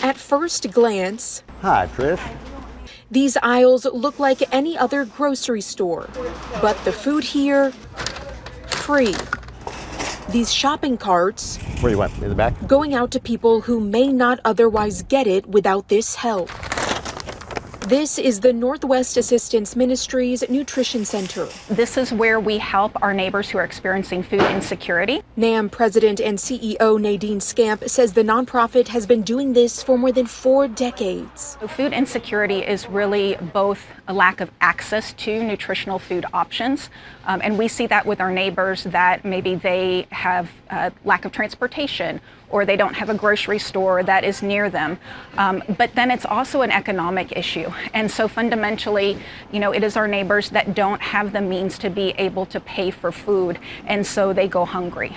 At first glance, Hi, Trish. these aisles look like any other grocery store, but the food here, free. These shopping carts, Where you went? In the back? going out to people who may not otherwise get it without this help. This is the Northwest Assistance Ministries Nutrition Center. This is where we help our neighbors who are experiencing food insecurity. NAM President and CEO Nadine Scamp says the nonprofit has been doing this for more than 4 decades. Food insecurity is really both a lack of access to nutritional food options, and we see that with our neighbors that maybe they have a lack of transportation or they don't have a grocery store that is near them. But then it's also an economic issue. And so fundamentally, it is our neighbors that don't have the means to be able to pay for food, and so they go hungry.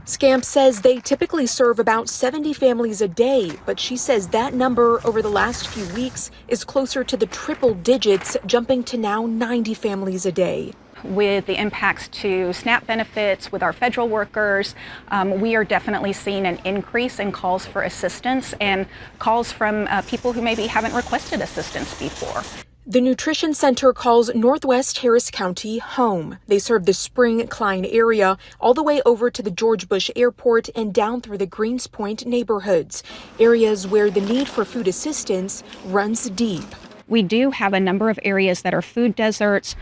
Scamp says they typically serve about 70 families a day, but she says that number over the last few weeks is closer to the triple digits, jumping to now 90 families a day. With the impacts to SNAP benefits, with our federal workers, we are definitely seeing an increase in calls for assistance and calls from people who maybe haven't requested assistance before. The Nutrition Center calls Northwest Harris County home. They serve the Spring-Klein area all the way over to the George Bush Airport and down through the Greenspoint neighborhoods, areas where the need for food assistance runs deep. We do have a number of areas that are food deserts,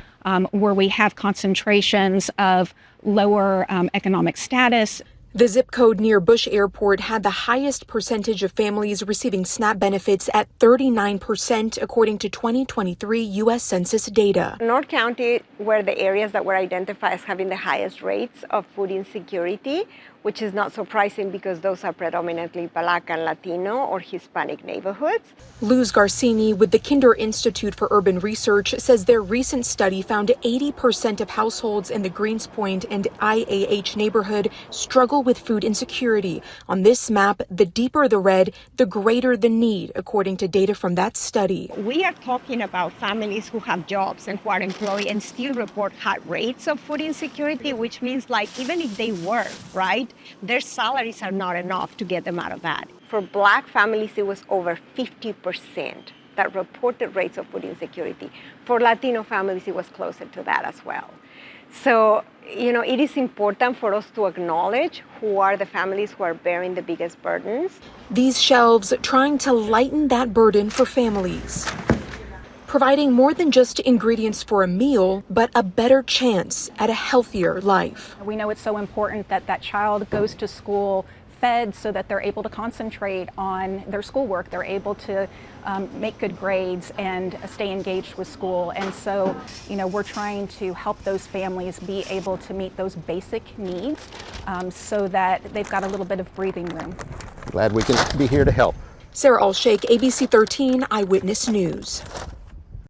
where we have concentrations of lower economic status. The zip code near Bush Airport had the highest percentage of families receiving SNAP benefits at 39%, according to 2023 U.S. Census data. North County were the areas that were identified as having the highest rates of food insecurity, which is not surprising because those are predominantly Black and Latino or Hispanic neighborhoods. Luz Garcini with the Kinder Institute for Urban Research says their recent study found 80% of households in the Greenspoint and IAH neighborhood struggle with food insecurity. On this map, the deeper the red, the greater the need, according to data from that study. We are talking about families who have jobs and who are employed and still report high rates of food insecurity, which means even if they work, right, their salaries are not enough to get them out of that. For Black families, it was over 50% that reported rates of food insecurity. For Latino families, it was closer to that as well. So, it is important for us to acknowledge who are the families who are bearing the biggest burdens. These shelves trying to lighten that burden for families, providing more than just ingredients for a meal, but a better chance at a healthier life. We know it's so important that that child goes to school fed so that they're able to concentrate on their schoolwork. They're able to make good grades and stay engaged with school. And so, we're trying to help those families be able to meet those basic needs so that they've got a little bit of breathing room. Glad we can be here to help. Sarah Alshaik, ABC 13 Eyewitness News.